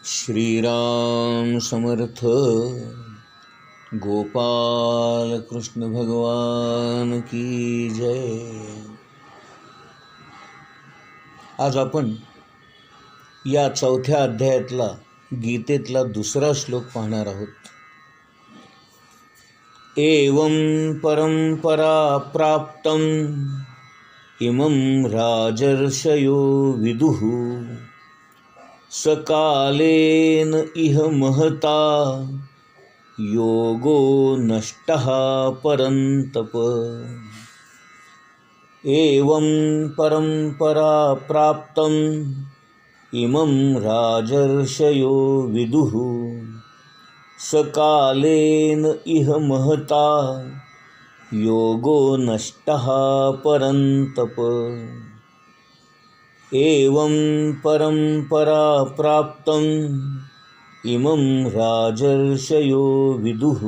श्रीराम समर्थ गोपाल कृष्ण भगवान की जय। आज आपण या चौथ्या अध्यायातला गीतेतला दुसरा श्लोक पाहणार आहोत। एवं परंपरा प्राप्तम इमं राजर्षयो विदुः सकालेन इह महता योगो नष्टः परन्तप। एवं परंपरा प्राप्तम इमं राजर्षयो विदुः सकालेन इह महता योगो नष्टः परन्तप। एवं परंपरा प्राप्तम इमं राजर्षयो विदुः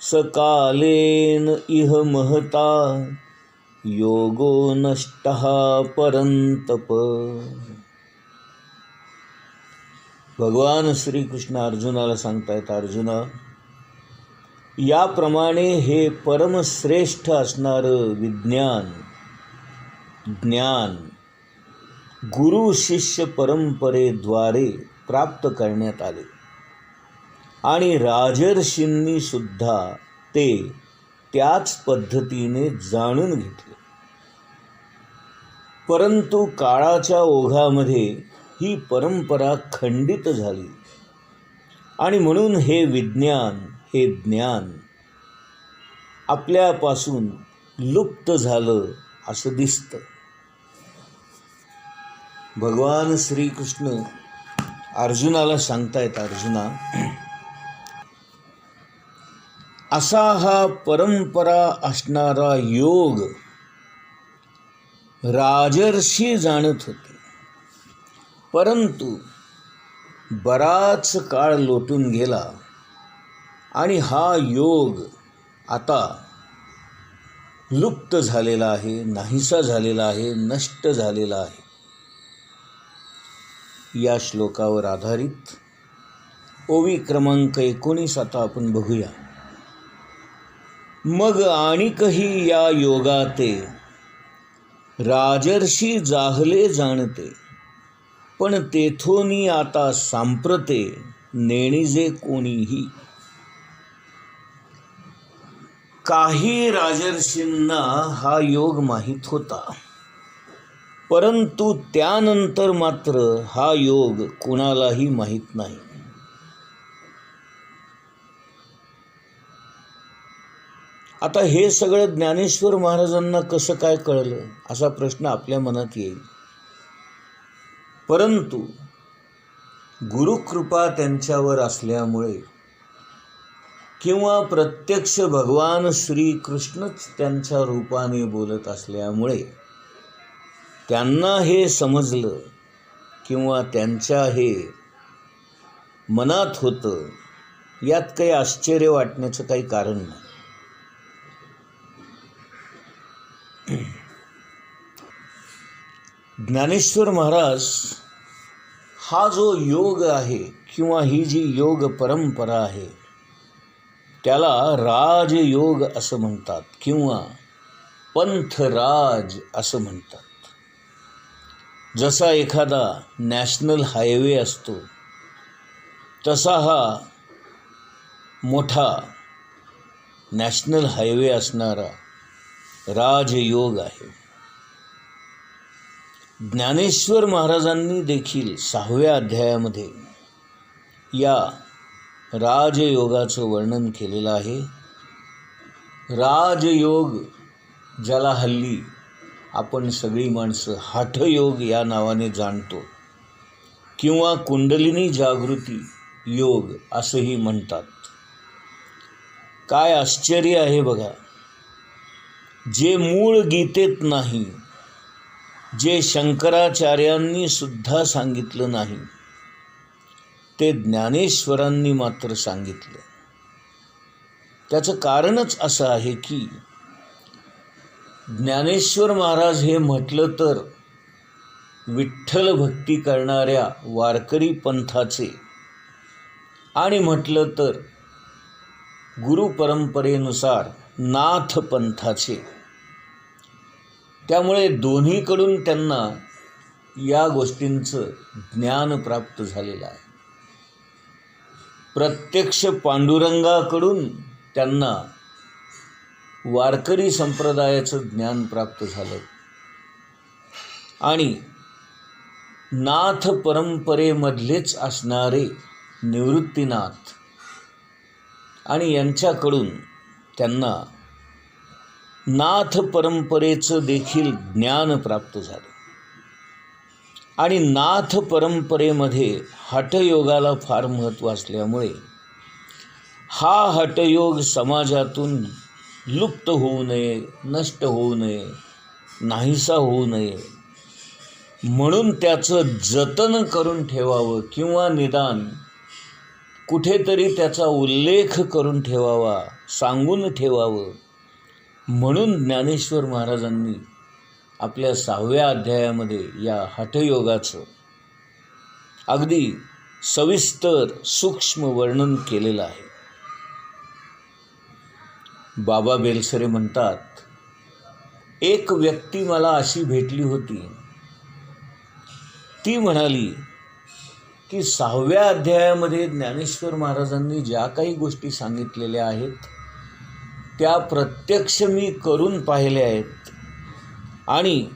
सकालेन इह महता योगो नष्टः परन्तप। भगवान श्री कृष्ण अर्जुनाला सांगतायत, अर्जुना, याप्रमाणे हे परमश्रेष्ठ असणारं विज्ञान ज्ञान गुरु शिष्य परंपरेद्वारे प्राप्त करण्यात आले आणि राजर्षींनी सुद्धा ते त्याच पद्धतीने जाणून घेतले। परंतु काळाच्या ओघामध्ये ही परंपरा खंडित झाली आणि म्हणून हे विज्ञान हे ज्ञान आपल्यापासून लुप्त झालं असं दिसतं। भगवान श्रीकृष्ण अर्जुनाला सांगतायत, अर्जुना, असा हा परंपरा असणारा योग राजर्षी जाणत होते, परंतु बराच काळ लोटून गेला आणि हा योग आता लुप्त झालेला आहे, नाहीसा झालेला आहे, नष्ट झालेला आहे। या श्लोकावर आधारित ओवी क्रमांक 19 आता आपण बघूया। मग आणिकही या योगाते राजर्षी जाहले जाणते, पण तेथोनी आता सांप्रते नेणिजे कोणीही। काही राजर्षींना हा योग माहीत होता, परंतु त्यानंतर मात्र हा योग कुणालाही माहीत नाही। आता हे सगळं ज्ञानेश्वर महाराजांना कसं काय कळलं असा प्रश्न आपल्या मनात येईल, परंतु गुरुकृपा त्यांच्यावर असल्यामुळे किंवा प्रत्यक्ष भगवान श्रीकृष्णच त्यांच्या रूपाने बोलत असल्यामुळे त्यांना हे समजलं किंवा त्यांच्या हे मनात होतं, यात काही आश्चर्य वाटण्याचं काही कारण नाही। ज्ञानेश्वर महाराज हा जो योग आहे किंवा ही जी योग परंपरा आहे त्याला राजयोग असं म्हणतात किंवा पंथराज असं म्हणतात। जसा एखादा नॅशनल हायवे असतो तसा हा मोठा नॅशनल हायवे असणारा राजयोग आहे। ज्ञानेश्वर महाराजांनी देखील 6व्या अध्यायामध्ये या राजयोगाचं वर्णन केलेलं आहे। राजयोग, ज्याला हल्ली आपण सगळी माणसं हठयोग या नावाने जाणतो किंवा कुंडलिनी जागृती योग असंही म्हणतात। काय आश्चर्य आहे बघा, जे मूळ गीतेत नाही, जे शंकराचार्यांनी सुद्धा सांगितलं नाही, ते ज्ञानेश्वरांनी मात्र सांगितलं। त्याचं कारणच असं आहे की ज्ञानेश्वर महाराज हे म्हटलं तर विठ्ठल भक्ती करणाऱ्या वारकरी पंथाचे आणि म्हटलं तर गुरु परंपरेनुसार नाथ पंथाचे, त्यामुळे दोन्हीकडून त्यांना या गोष्टींचं ज्ञान प्राप्त झालेलं आहे. प्रत्यक्ष पांडुरंगाकडून त्यांना वारकरी संप्रदायाचं ज्ञान प्राप्त झालं आणि नाथ परंपरेमधलेच असणारे निवृत्तीनाथ आणि यांच्याकडून त्यांना नाथ परंपरेचं देखील ज्ञान प्राप्त झालं. आणि नाथ परंपरेमध्ये हठयोगाला फार महत्त्व असल्यामुळे हा हठयोग समाजातून लुप्त होऊ नये, नष्ट होऊ नये, नाहीसा होऊ नये म्हणून त्याचं जतन करून ठेवावं किंवा निदान कुठेतरी त्याचा उल्लेख करून ठेवावा, सांगून ठेवावं म्हणून ज्ञानेश्वर महाराजांनी आपल्या 6व्या अध्यायामध्ये या हठयोगाचं अगदी सविस्तर सूक्ष्म वर्णन केलेलं आहे. बाबा बेलसरे म्हणतात, एक व्यक्ती मला अशी भेटली होती, ती म्हणाली की 6व्या अध्यायामध्ये ज्ञानेश्वर महाराजांनी ज्या काही गोष्टी सांगितलेल्या आहेत त्या प्रत्यक्ष मी करून पाहिल्या आहेत आणि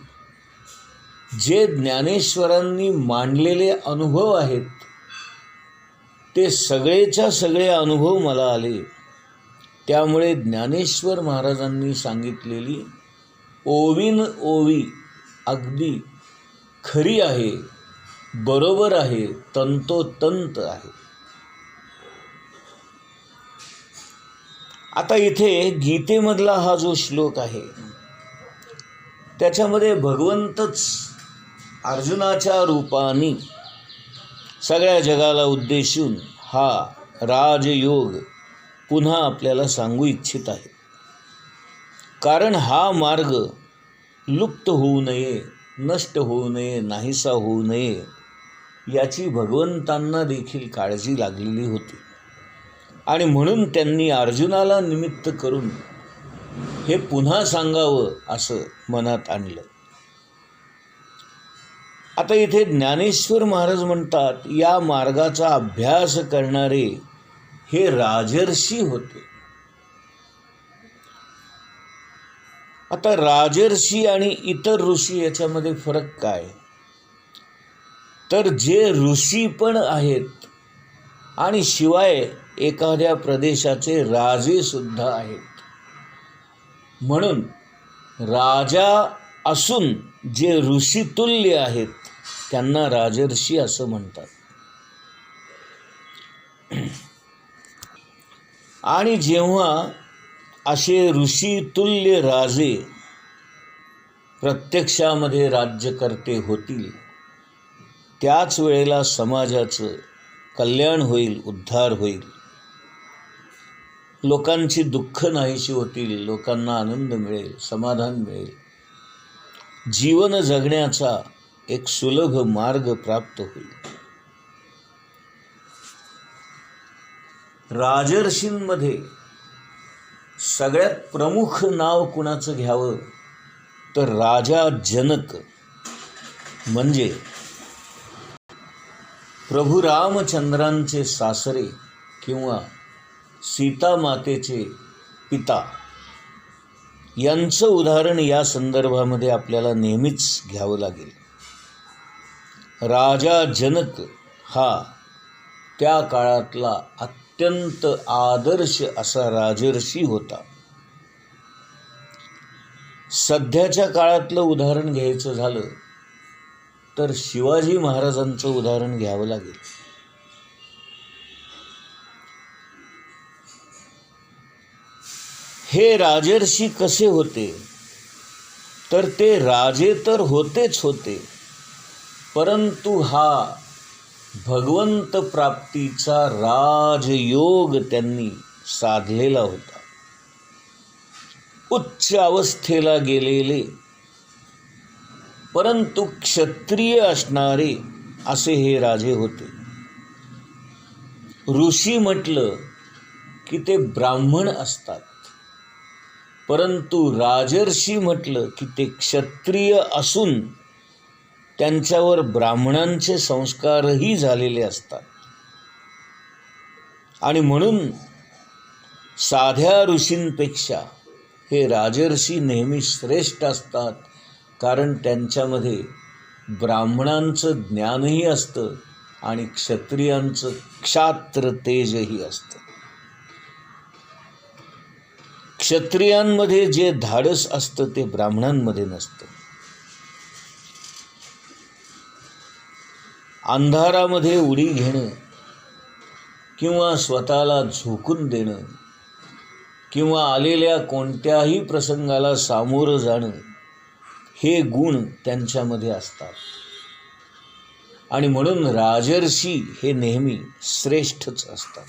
जे ज्ञानेश्वरांनी मांडलेले अनुभव आहेत ते सगळेच्या सगळे अनुभव मला आले. त्यामुळे ज्ञानेश्वर महाराजांनी सांगितलेली ओवीन ओवी अगदी खरी आहे, बरोबर आहे, तंतोतंत आहे. आता इथे गीतेमधला हा जो श्लोक आहे त्याच्यामध्ये भगवंतच अर्जुनाच्या रूपाने सगळ्या जगाला उद्देशून हा राजयोग पुन्हा आपल्याला सांगू इच्छित आहे. कारण हा मार्ग लुप्त होऊ नये, नष्ट होऊ नये, नाहीसा होऊ नये याची भगवंतांना देखील काळजी लागलेली होती आणि म्हणून त्यांनी अर्जुनाला निमित्त करून हे पुन्हा सांगावं असं मनात आणलं. आता इथे ज्ञानेश्वर महाराज म्हणतात या मार्गाचा अभ्यास करणारे हे राजर्षी होते. आता राजर्षी आणि इतर ऋषी याच्यामध्ये फरक काय? तर जे ऋषी पण आहेत आणि शिवाय एखाद्या प्रदेशाचे राजे सुद्धा आहेत. म्हणून राजा असून जे ऋषितुल्य आहेत त्यांना राजर्षी असं म्हणतात. आणि जेव्हा असे ऋषितुल्य राजे प्रत्यक्षामध्ये राज्यकर्ते होतील त्याच वेळेला समाजाचं कल्याण होईल, उद्धार होईल, लोकांची दुःख नाहीशी होतील, लोकांना आनंद मिळेल, समाधान मिळेल, जीवन जगण्याचा एक सुलभ मार्ग प्राप्त होईल. राजर्षींमध्ये सगळ्यात प्रमुख नाव कुणाचं घ्यावं तर राजा जनक म्हणजे प्रभू रामचंद्रांचे सासरे किंवा सीता मातेचे पिता यांचं उदाहरण या संदर्भामध्ये आपल्याला नेहमीच घ्यावं लागेल. राजा जनक हा त्या काळातला अत्यंत आदर्श असा राजर्षी होता. सध्याच्या काळातलं उदाहरण घ्यायचं झालं तर शिवाजी महाराजांचं उदाहरण घ्यावं लागेल. हे राजर्षी कसे होते तर ते राजे तर होतेच होते, परंतु हा भगवंत प्राप्तीचा राजयोग त्यांनी साधलेला होता. उच्च अवस्थेला गेलेले परंतु क्षत्रिय असणारे असे हे राजे होते. ऋषी म्हटलं की ते ब्राह्मण असतात, परंतु राजर्षी म्हटलं की ते क्षत्रिय असून त्यांच्यावर ब्राह्मणांचे संस्कारही झालेले असतात. आणि म्हणून साध्या ऋषींपेक्षा हे राजर्षी नेहमी श्रेष्ठ असतात, कारण त्यांच्यामध्ये ब्राह्मणांचं ज्ञानही असतं आणि क्षत्रियांचं क्षात्र तेजही असतं. क्षत्रियांमध्ये जे धाडस असतं ते ब्राह्मणांमध्ये नसतं. अंधारामध्ये उडी घेणं किंवा स्वतःला झोकून देणं किंवा आलेल्या कोणत्याही प्रसंगाला सामोरं जाणं हे गुण त्यांच्यामध्ये असतात. आणि म्हणून राजर्षी हे नेहमी श्रेष्ठच असतात.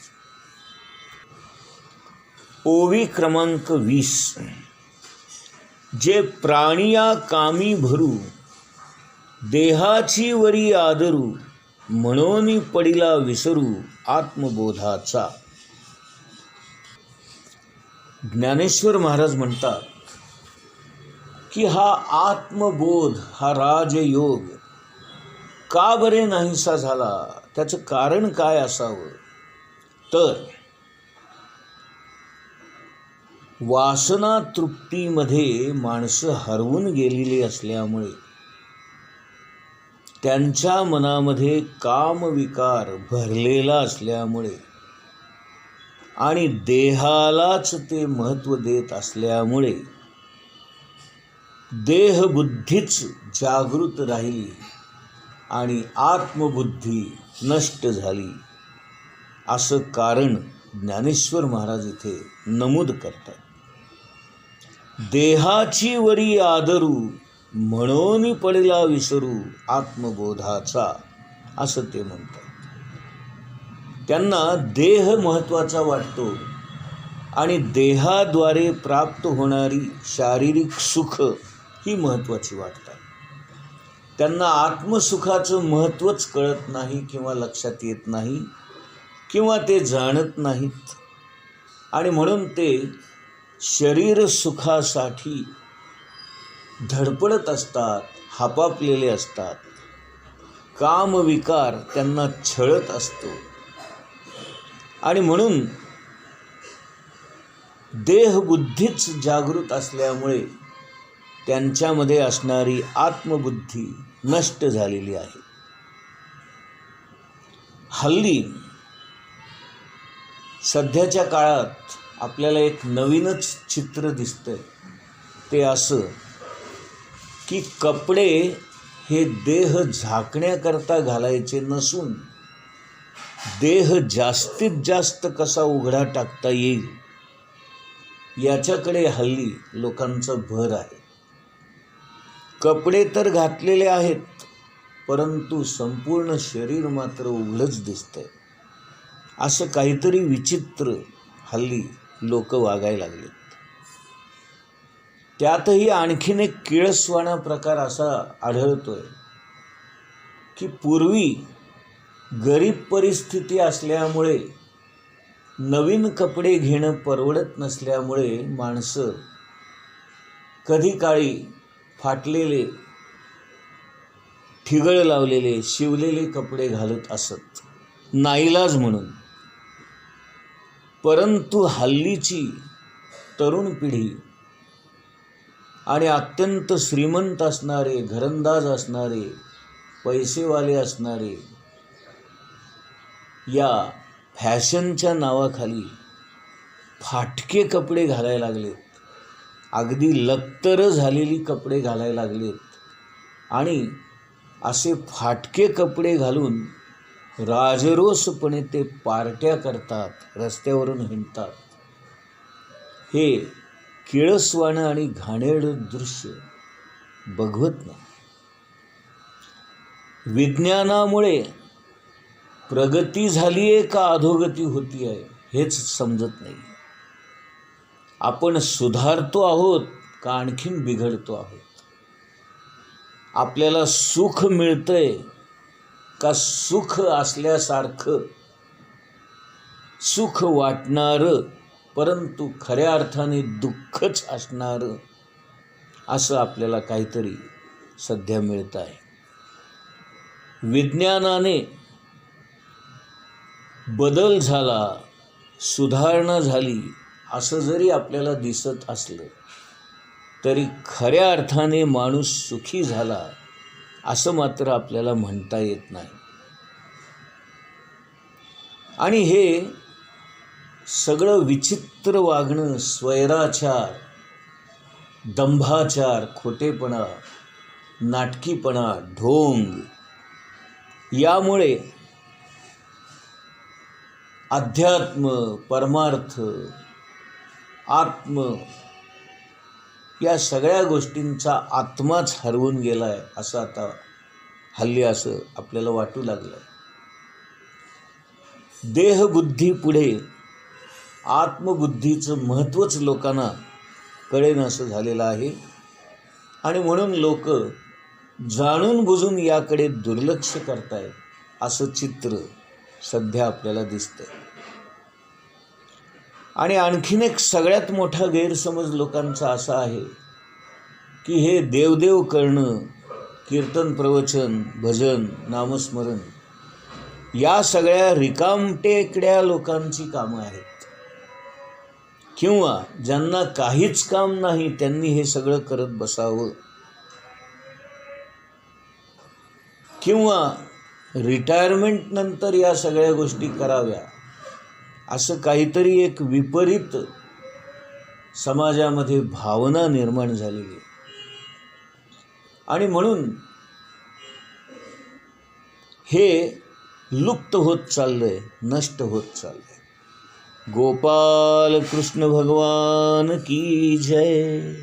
ओवी क्रमांक 20. जे प्राणिया कामी भरू, देहाची वरी आदरू, म्हणून पडिला विसरू आत्मबोधाचा. ज्ञानेश्वर महाराज म्हणतात की हा आत्मबोध, हा राजयोग का बरे नाहीसा झाला, त्याचं कारण काय असावं. तर वासना तृप्तीमध्ये माणसं हरवून गेलेली असल्यामुळे त्यांच्या मनामध्ये कामविकार भरलेला असल्यामुळे आणि देहालाच ते महत्त्व देत असल्यामुळे देहबुद्धीच जागृत राहिली आणि आत्मबुद्धी नष्ट झाली, असं कारण ज्ञानेश्वर महाराज इथे नमूद करतात. देहाची वरी आदरू, म्हणून पडिला विसरू आत्मबोधाचा, असं ते म्हणतात. त्यांना देह महत्त्वाचा वाटतो आणि देहाद्वारे प्राप्त होणारी शारीरिक सुख ही महत्त्वाची वाटतात. त्यांना आत्मसुखाचं महत्त्वच कळत नाही किंवा लक्षात येत नाही किंवा ते जाणत नाहीत. आणि म्हणून ते शरीर सुखासाठी धडपडत असतात, हापापलेले असतात. कामविकार त्यांना छळत असतो आणि म्हणून देहबुद्धीच जागृत असल्यामुळे त्यांच्यामध्ये असणारी आत्मबुद्धी नष्ट झालेली आहे. हल्ली सध्याच्या काळात आपल्याला एक नवीनच चित्र दिसतंय. ते असं की कपडे हे देह झाकण्याकरता घालायचे नसून देह जास्तीत जास्त कसा उघडा टाकता येईल याच्याकडे हल्ली लोकांचा भर आहे. कपडे तर घातलेले आहेत, परंतु संपूर्ण शरीर मात्र उघडच दिसतंय. असं काहीतरी विचित्र हल्ली लोक वागायला लागलेत. त्यातही आणखीन एक किळसवाणा प्रकार असा आढळतोय की पूर्वी गरीब परिस्थिती असल्यामुळे नवीन कपडे घेणं परवडत नसल्यामुळे माणसं कधी काळी फाटलेले, ठिगळ लावलेले, शिवलेले कपडे घालत असत, नाईलाज म्हणून. परंतु हल्लीची तरुण पिढी आणि अत्यंत श्रीमंत असणारे, घरंदाज असणारे, पैसेवाले असणारे या फॅशनच्या नावाखाली फाटके कपडे घालायला लागलेत. अगदी लक्तर झालेली कपडे घालायला लागलेत आणि असे फाटके कपडे घालून राजरोसपणे ते पार्ट्या करतात, रस्त्यावरून हिंडतात. हे किळसवाणं आणि घाणेरडं दृश्य बघवत नाही. विज्ञानामुळे प्रगती झाली आहे का अधोगती होती आहे हेच समजत नाही. आपण सुधारतो आहोत का आणखीन बिघडतो आहोत. आपल्याला सुख मिळतंय का सुख असल्यासारखं सुख वाटणारं परंतु खऱ्या अर्थाने दुःखच असणारं असं आपल्याला काहीतरी सध्या मिळत आहे. विज्ञानाने बदल झाला, सुधारणा झाली असं जरी आपल्याला दिसत असलं तरी खऱ्या अर्थाने माणूस सुखी झाला असं मात्र आपल्याला म्हणता येत नाही. आणि हे सगळं विचित्र वागणं, स्वैराचार, दंभाचार, खोटेपणा, नाटकीपणा, ढोंग यामुळे अध्यात्म, परमार्थ, आत्म या सगळ्या गोष्टींचा आत्माच हरवून गेला आहे असं आता हल्ली असं आपल्याला वाटू लागलं. देहबुद्धीपुढे आत्मबुद्धीचं महत्त्वच लोकांना कळेन असं झालेलं आहे. आणि म्हणून लोक जाणून बुजून याकडे दुर्लक्ष करतायत असं चित्र सध्या आपल्याला दिसतंय. आणि आणखीन एक सगळ्यात मोठा गैरसमज लोकांचा असा आहे की हे देवदेव करणं, कीर्तन, प्रवचन, भजन, नामस्मरण या सगळ्या रिकामटेकड्या लोकांची कामं आहेत. किंवा ज्यांना काहीच काम नाही त्यांनी हे सगळं करत बसावं. किंवा रिटायरमेंट नंतर या सगळ्या गोष्टी कराव्या असं काहीतरी एक विपरीत समाजामध्ये भावना निर्माण झालेली आहे. आणि म्हणून हे लुप्त होत चाललंय, नष्ट होत चाललंय. गोपाल कृष्ण भगवान की जय.